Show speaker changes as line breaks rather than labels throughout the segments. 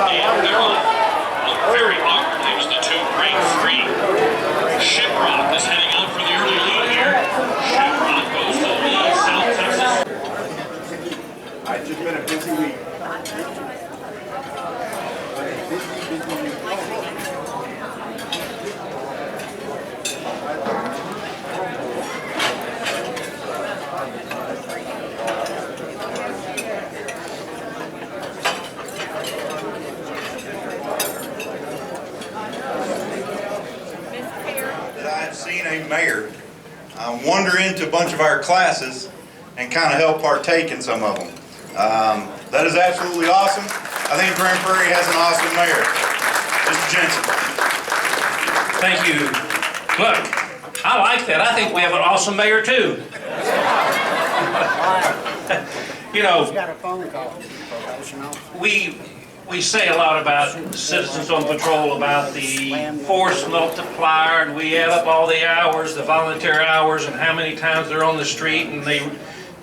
And they're on. Look very awkward. There's the two break free. Shiprock is heading out for the early lead here. Shiprock goes to the lead, South Texas.
It's just been a busy week.
I've seen a mayor wander into a bunch of our classes and kind of help partake in some of them. That is absolutely awesome. I think Grand Prairie has an awesome mayor. Mr. Jensen.
Thank you. Look, I like that. I think we have an awesome mayor too. You know, we say a lot about Citizens on Patrol, about the force multiplier, and we add up all the hours, the volunteer hours, and how many times they're on the street, and they,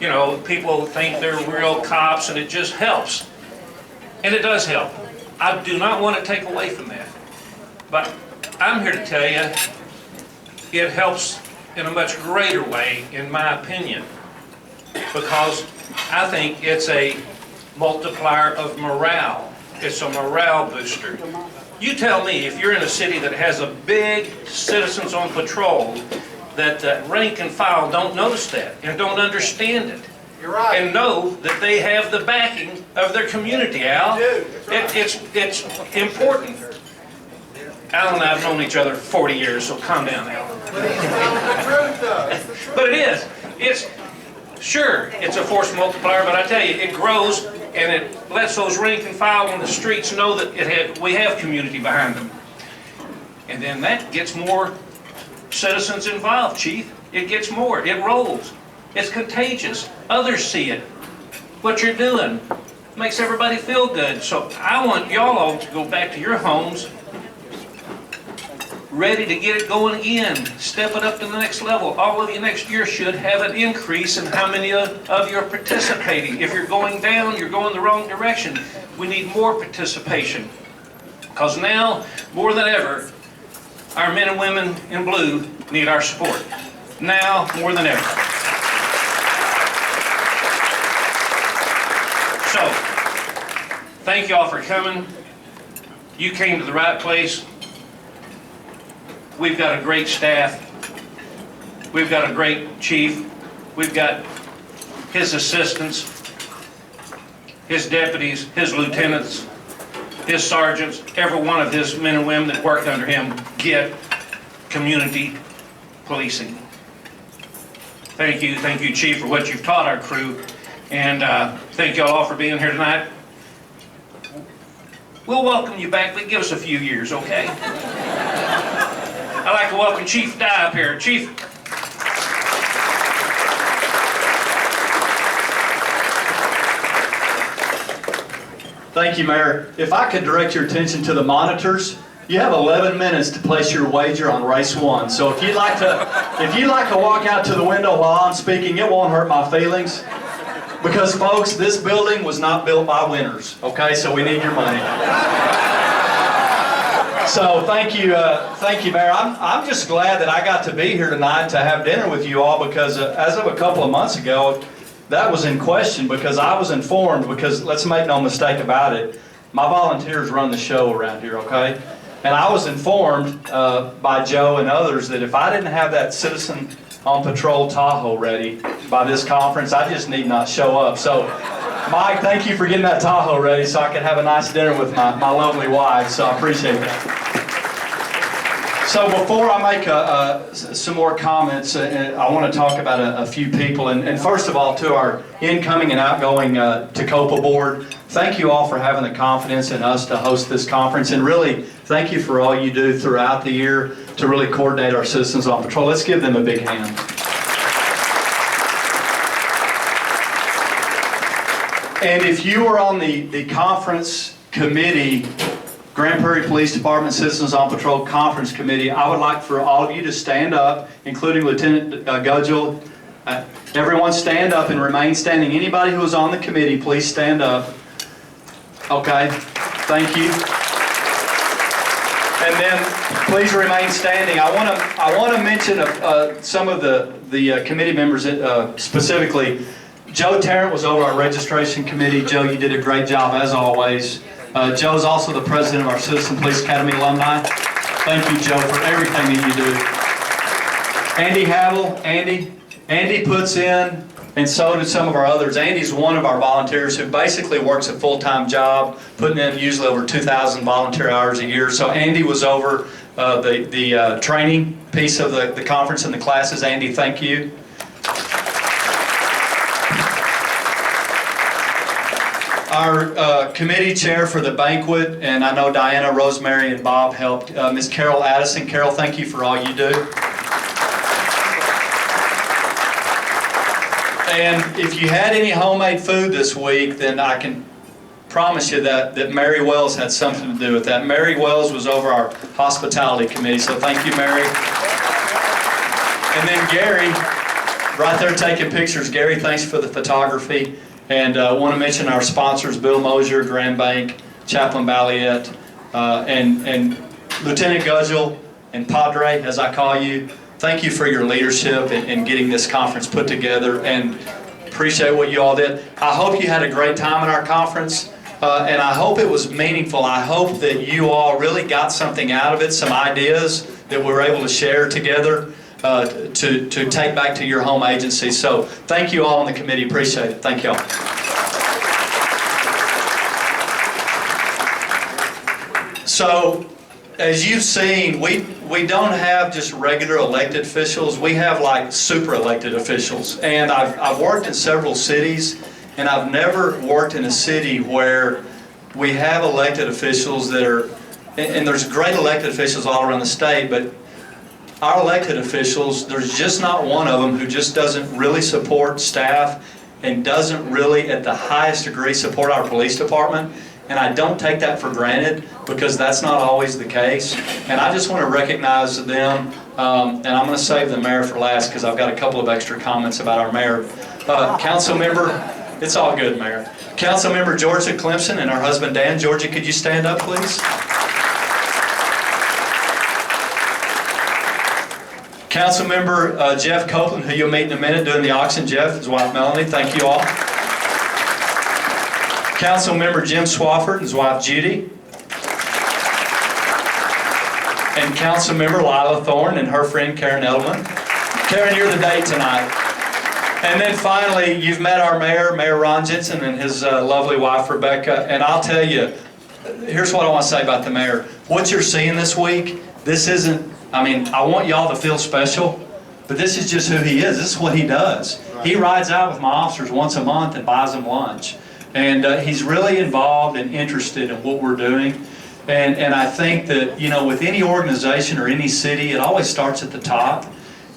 you know, people think they're real cops, and it just helps. And it does help. I do not want to take away from that. But I'm here to tell you, it helps in a much greater way, in my opinion, because I think it's a multiplier of morale. It's a morale booster. You tell me, if you're in a city that has a big Citizens on Patrol, that rank and file don't notice that and don't understand it.
You're right.
And know that they have the backing of their community, Al.
You do. That's right.
It's important. Al and I have known each other for 40 years, so calm down, Al.
But it's the truth, though. It's the truth.
But it is. It's sure, it's a force multiplier, but I tell you, it grows and it lets those rank and file on the streets know that we have community behind them. And then that gets more citizens involved, Chief. It gets more. It rolls. It's contagious. Others see it. What you're doing makes everybody feel good. So I want y'all all to go back to your homes ready to get it going again. Step it up to the next level. All of you next year should have an increase in how many of you are participating. If you're going down, you're going the wrong direction. We need more participation. Because now, more than ever, our men and women in blue need our support. Now, more than ever. So, thank you all for coming. You came to the right place. We've got a great staff. We've got a great chief. We've got his assistants, his deputies, his lieutenants, his sergeants, every one of his men and women that worked under him get community policing. Thank you, Chief, for what you've taught our crew. And thank you all for being here tonight. We'll welcome you back, but give us a few years, okay? I'd like to welcome Chief Dye up here. Chief.
Thank you, Mayor. If I could direct your attention to the monitors, you have 11 minutes to place your wager on race 1. So if you'd like to walk out to the window while I'm speaking, it won't hurt my feelings. Because folks, this building was not built by winners. Okay, so we need your money. So thank you, Mayor. I'm just glad that I got to be here tonight to have dinner with you all, because as of a couple of months ago, that was in question, because I was informed, because let's make no mistake about it, my volunteers run the show around here, okay? And I was informed by Joe and others that if I didn't have that Citizen on Patrol Tahoe ready by this conference, I just need not show up. So Mike, thank you for getting that Tahoe ready so I can have a nice dinner with my lovely wife, so I appreciate that. So before I make some more comments, I want to talk about a few people. And first of all, to our incoming and outgoing TCOPA board, thank you all for having the confidence in us to host this conference. And really, thank you for all you do throughout the year to really coordinate our Citizens on Patrol. Let's give them a big hand. And if you are on the conference committee, Grand Prairie Police Department Citizens on Patrol Conference Committee, I would like for all of you to stand up, including Lieutenant Gudgel. Everyone stand up and remain standing. Anybody who is on the committee, please stand up. Okay. Thank you. And then, please remain standing. I want to mention some of the committee members, specifically. Joe Tarrant was over our registration committee. Joe, you did a great job as always. Joe's also the president of our Citizen Police Academy alumni. Thank you, Joe, for everything that you do. Andy Havel, Andy puts in, and so do some of our others. Andy's one of our volunteers who basically works a full-time job, putting in usually over 2,000 volunteer hours a year. So Andy was over the training piece of the conference and the classes. Andy, thank you. Our committee chair for the banquet, and I know Diana, Rosemary, and Bob helped, Ms. Carol Addison. Carol, thank you for all you do. And if you had any homemade food this week, then I can promise you that Mary Wells had something to do with that. Mary Wells was over our hospitality committee, so thank you, Mary. And then Gary, right there taking pictures. Gary, thanks for the photography. And I want to mention our sponsors, Bill Mosier, Grand Bank, Chaplain Balliet, and Lieutenant Gudgel, and Padre, as I call you. Thank you for your leadership in getting this conference put together, and appreciate what you all did. I hope you had a great time at our conference, and I hope it was meaningful. I hope that you all really got something out of it, some ideas that we were able to share together to take back to your home agency. So thank you all on the committee. Appreciate it. Thank you all. So, as you've seen, we don't have just regular elected officials. We have like super elected officials. And I've worked in several cities, and I've never worked in a city where we have elected officials that are, and there's great elected officials all around the state, but our elected officials, there's just not one of them who just doesn't really support staff and doesn't really at the highest degree support our police department. And I don't take that for granted, because that's not always the case. And I just want to recognize them, and I'm going to save the mayor for last because I've got a couple of extra comments about our mayor. Council member, it's all good, Mayor. Council member Georgia Clemson and her husband Dan. Georgia, could you stand up, please? Council member Jeff Copeland, who you'll meet in a minute doing the auction. Jeff, his wife Melanie, thank you all. Council member Jim Swafford and his wife Judy. And Council member Lila Thorne and her friend Karen Edelman. Karen, you're the date tonight. And then finally, you've met our mayor, Mayor Ron Jensen, and his lovely wife Rebecca. And I'll tell you, here's what I want to say about the mayor. What you're seeing this week, this isn't, I mean, I want y'all to feel special, but this is just who he is. This is what he does. He rides out with my officers once a month and buys them lunch. And he's really involved and interested in what we're doing. And I think that, you know, with any organization or any city, it always starts at the top.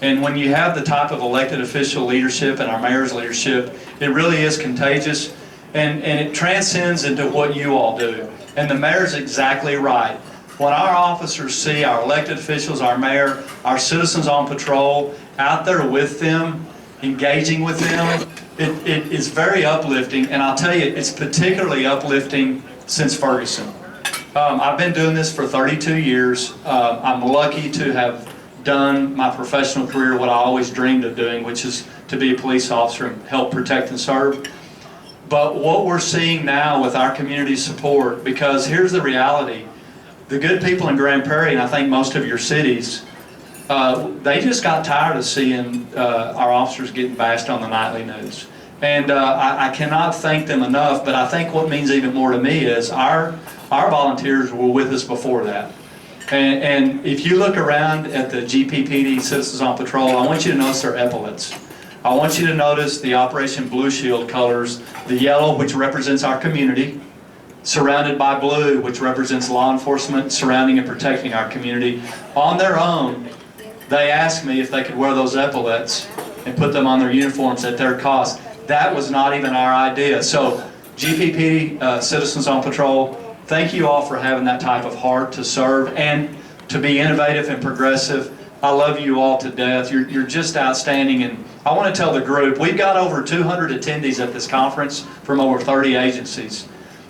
And when you have the type of elected official leadership and our mayor's leadership, it really is contagious. And it transcends into what you all do. And the mayor's exactly right. When our officers see our elected officials, our mayor, our citizens on patrol, out there with them, engaging with them, it is very uplifting. And I'll tell you, it's particularly uplifting since Ferguson. I've been doing this for 32 years. I'm lucky to have done my professional career what I always dreamed of doing, which is to be a police officer and help protect and serve. But what we're seeing now with our community support, because here's the reality, the good people in Grand Prairie, and I think most of your cities, they just got tired of seeing our officers getting bashed on the nightly news. And I cannot thank them enough, but I think what means even more to me is our volunteers were with us before that. And if you look around at the GPPD Citizens on Patrol, I want you to notice their epaulets. I want you to notice the Operation Blue Shield colors, the yellow, which represents our community, surrounded by blue, which represents law enforcement surrounding and protecting our community. On their own, they asked me if they could wear those epaulets and put them on their uniforms at their cost. That was not even our idea. So GPPD Citizens on Patrol, thank you all for having that type of heart to serve and to be innovative and progressive. I love you all to death. You're just outstanding. And I want to tell the group, we've got over 200 attendees at this conference from over 30 agencies.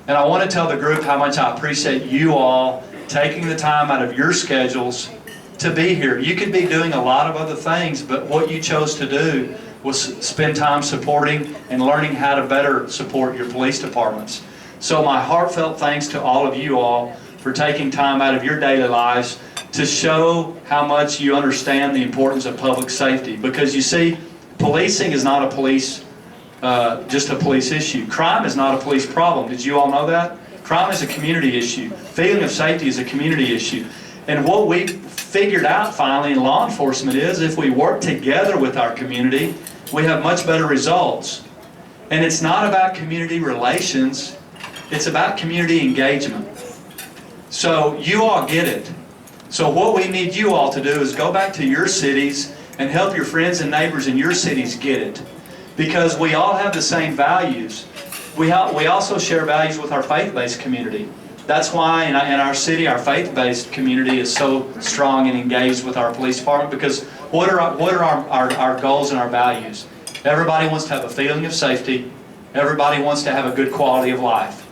And I want to tell the group how much I appreciate you all taking the time out of your schedules to be here. You could be doing a lot of other things, but what you chose to do was spend time supporting and learning how to better support your police departments. So my heartfelt thanks to all of you all for taking time out of your daily lives to show how much you understand the importance of public safety. Because you see, policing is not a police, just a police issue. Crime is not a police problem. Did you all know that? Crime is a community issue. Feeling of safety is a community issue. And what we figured out finally in law enforcement is if we work together with our community, we have much better results. And it's not about community relations, it's about community engagement. So you all get it. So what we need you all to do is go back to your cities and help your friends and neighbors in your cities get it. Because we all have the same values. We also share values with our faith-based community. That's why in our city, our faith-based community is so strong and engaged with our police department, because what are our goals and our values? Everybody wants to have a feeling of safety. Everybody wants to have a good quality of life.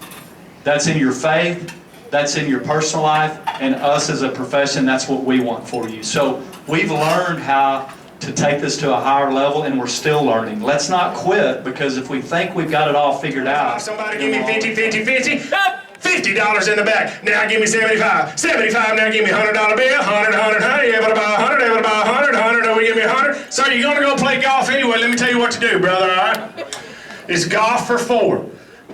That's in your faith, that's in your personal life, and us as a profession, that's what we want for you. So we've learned how to take this to a higher level, and we're still learning. Let's not quit, because if we think we've got it all figured out...
Somebody give me 50, 50, 50. $50 in the back. Now give me 75. 75, now give me $100 bill. 100, 100, 100. Able to buy 100, able to buy 100, 100. Oh, give me 100. So you're going to go play golf anyway. Let me tell you what to do, brother, all right? It's golf for 4.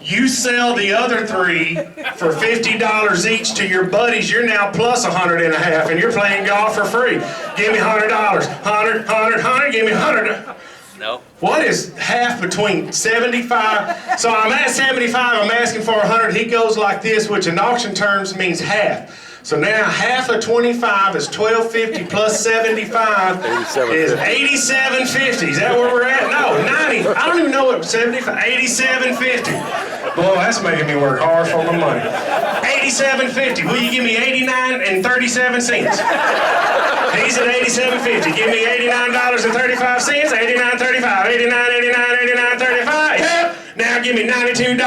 You sell the other 3 for $50 each to your buddies. You're now plus 100.5, and you're playing golf for free. Give me $100. 100, 100, 100. Give me 100.
No.
What is half between 75? So I'm at 75, I'm asking for 100. He goes like this, which in auction terms means half. So now half of 25 is 1250 plus 75 is 8750. Is that where we're at? No, 90. I don't even know what 75, 8750. Boy, that's making me work hard for my money. 8750. Will you give me 89 and 37 cents? He's at 87.50. Give me $89.35. 89.35. 89, 89, 89, 35. Yep. Now give me $92.17.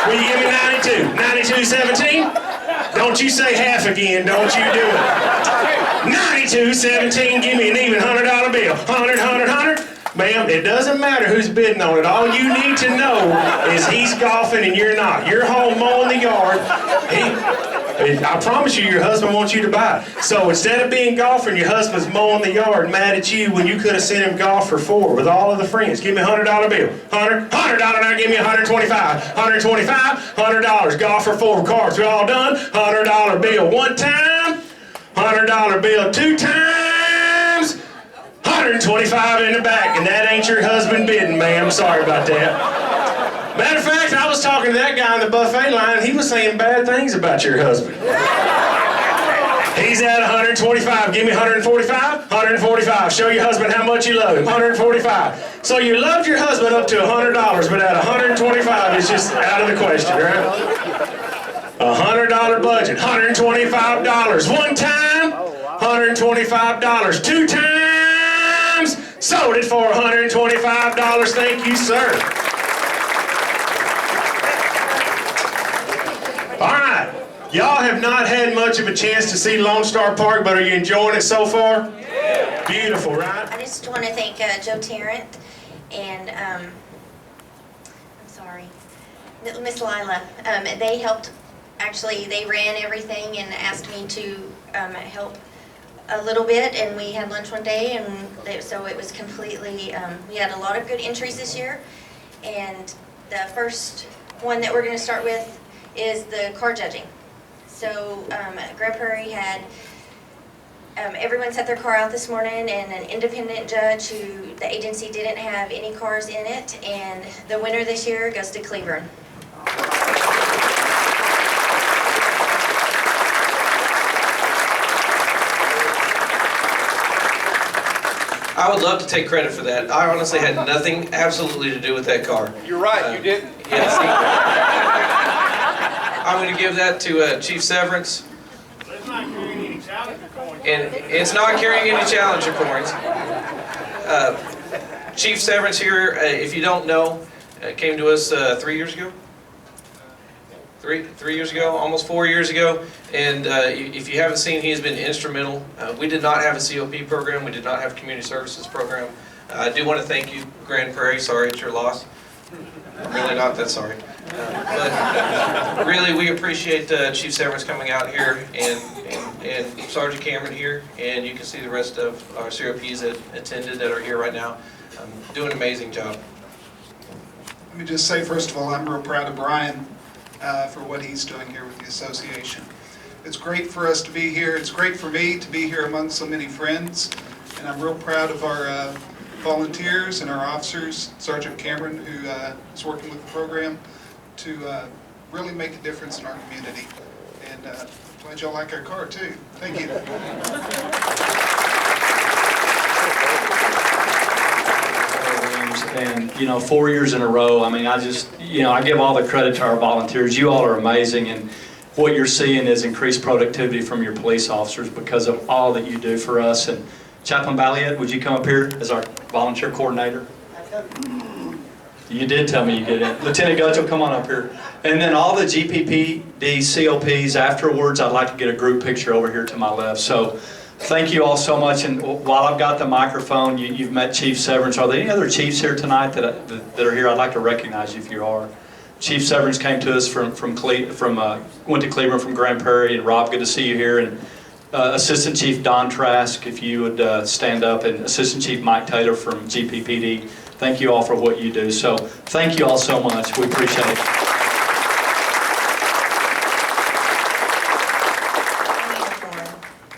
Will you give me 92? 92.17? Don't you say half again. Don't you do it. 92.17. Give me an even $100 bill. 100, 100, 100. Ma'am, it doesn't matter who's bidding on it. All you need to know is he's golfing and you're not. You're home mowing the yard. I promise you, your husband wants you to buy. So instead of being golfing, your husband's mowing the yard mad at you when you could have sent him golf for 4 with all of the friends. Give me a $100 bill. $100, $100 now, give me $125. $125, $100. Golf for 4 cards. We all done? $100 bill 1 time. $100 bill 2 times. 125 in the back, and that ain't your husband bidding, ma'am. Sorry about that. Matter of fact, I was talking to that guy in the buffet line, and he was saying bad things about your husband. He's at 125. Give me 145. 145. Show your husband how much you love him. 145. So you loved your husband up to $100, but at 125, it's just out of the question, right? $100 budget. $125. 1 time. $125. 2 times. Sold it for $125. Thank you, sir. All right, y'all have not had much of a chance to see Lone Star Park, but are you enjoying it so far? Yeah. Beautiful, right?
I just want to thank Joe Tarrant and, I'm sorry, Miss Lila. They helped, actually, they ran everything and asked me to help a little bit, and we had lunch one day, and so it was completely, we had a lot of good entries this year, and the first one that we're going to start with is the car judging. So Grand Prairie had, everyone set their car out this morning, and an independent judge who the agency didn't have any cars in it, and the winner this year goes to Cleveland.
I would love to take credit for that. I honestly had nothing absolutely to do with that car.
You're right, you didn't.
Yes. I'm going to give that to Chief Severance.
It's not carrying any Challenger coins.
And it's not carrying any Challenger coins. Chief Severance here, if you don't know, came to us 3 years ago. three years ago, almost 4 years ago. And if you haven't seen, he has been instrumental. We did not have a COP program. We did not have a community services program. I do want to thank you, Grand Prairie. Sorry it's your loss. Really not that sorry. But really, we appreciate Chief Severance coming out here and Sergeant Cameron here. And you can see the rest of our COPs that attended that are here right now. Doing an amazing job.
Let me just say, first of all, I'm real proud of Brian for what he's doing here with the association. It's great for us to be here. It's great for me to be here among so many friends. And I'm real proud of our volunteers and our officers, Sergeant Cameron, who is working with the program to really make a difference in our community. And glad y'all like our car too. Thank you.
And, 4 years in a row, I mean, I just, I give all the credit to our volunteers. You all are amazing, and what you're seeing is increased productivity from your police officers because of all that you do for us. And Chaplain Balliet, would you come up here as our volunteer coordinator? You did tell me you did it. Lieutenant Gutchell, come on up here. And then all the GPPD COPs afterwards, I'd like to get a group picture over here to my left. So thank you all so much. And while I've got the microphone, you've met Chief Severance. Are there any other chiefs here tonight that are here? I'd like to recognize you if you are. Chief Severance came to us went to Cleveland from Grand Prairie. And Rob, good to see you here. And Assistant Chief Don Trask, if you would stand up, and Assistant Chief Mike Taylor from GPPD. Thank you all for what you do. So thank you all so much. We appreciate it.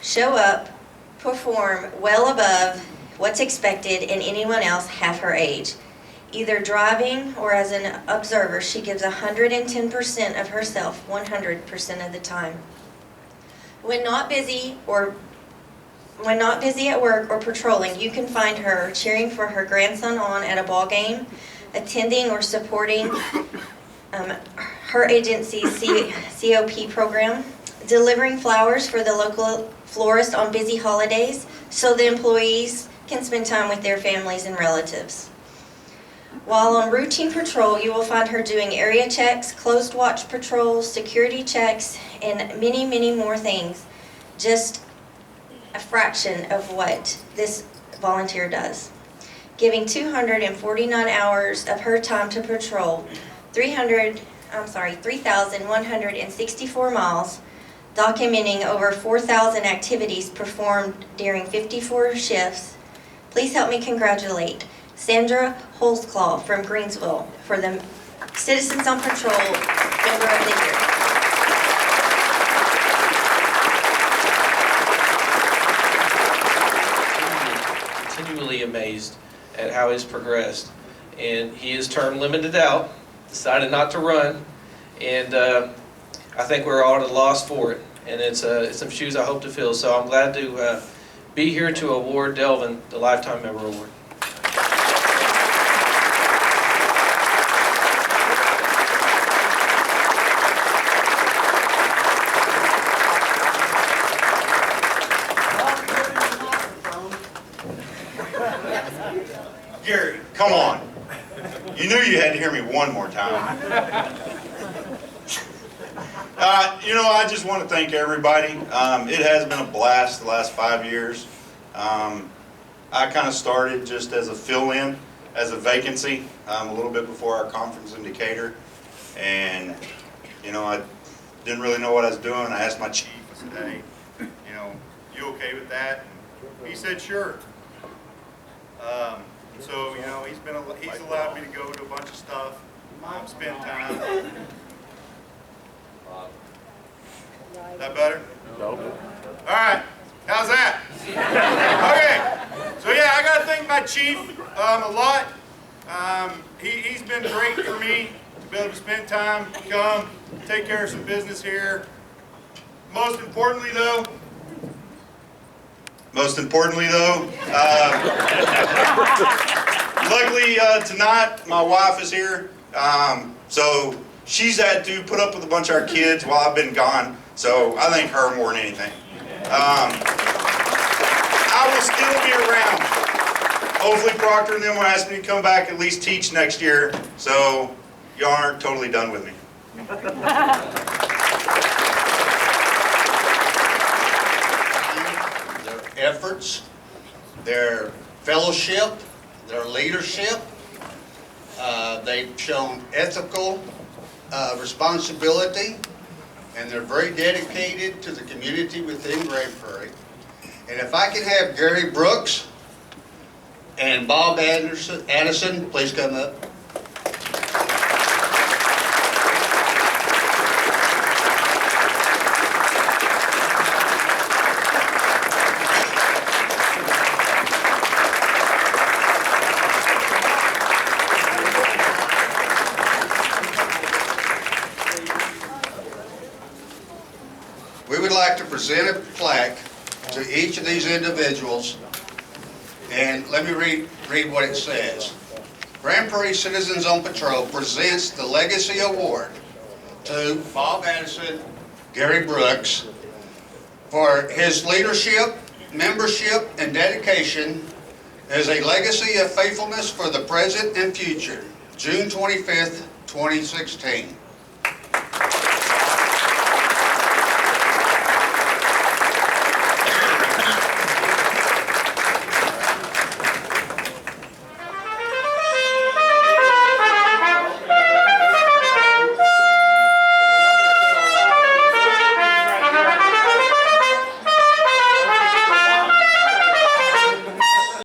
Show up, perform well above what's expected in anyone else half her age. Either driving or as an observer, she gives 110% of herself 100% of the time. When not busy at work or patrolling, you can find her cheering for her grandson on at a ball game, attending or supporting her agency's COP program, delivering flowers for the local florist on busy holidays so the employees can spend time with their families and relatives. While on routine patrol, you will find her doing area checks, closed watch patrols, security checks, and many, many more things. Just a fraction of what this volunteer does. Giving 249 hours of her time to patrol, 3,164 miles, documenting over 4,000 activities performed during 54 shifts. Please help me congratulate Sandra Holzclaw from Greensville for the Citizens on Patrol Member of the Year.
Continually amazed at how he's progressed, and he is term limited out, decided not to run, and I think we're all at a loss for it, and it's some shoes I hope to fill. So I'm glad to be here to award Delvin the Lifetime Member Award.
Gary, come on. You knew you had to hear me one more time. I just want to thank everybody. It has been a blast the last 5 years. I kind of started just as a fill-in, as a vacancy, a little bit before our conference in Decatur. And, I didn't really know what I was doing. I asked my chief, I said, hey, you okay with that? And he said, sure. So, he's allowed me to go to a bunch of stuff, spend time. Is that better? No. All right. How's that? Okay. So yeah, I got to thank my chief a lot. He's been great for me to be able to spend time, come, take care of some business here. Most importantly though, luckily tonight my wife is here, so she's had to put up with a bunch of our kids while I've been gone, so I thank her more than anything. I will still be around. Hopefully Proctor and them will ask me to come back at least teach next year, so y'all aren't totally done with me.
fellowship, their leadership. They've shown ethical responsibility, and they're very dedicated to the community within Grand Prairie. And if I can have Gary Brooks and Bob Addison, please come up. We would like to present a plaque to each of these individuals, and let me read what it says. Grand Prairie Citizens on Patrol presents the Legacy Award to Bob Addison, Gary Brooks, for his leadership, membership, and dedication as a legacy of faithfulness for the present and future, June 25th, 2016.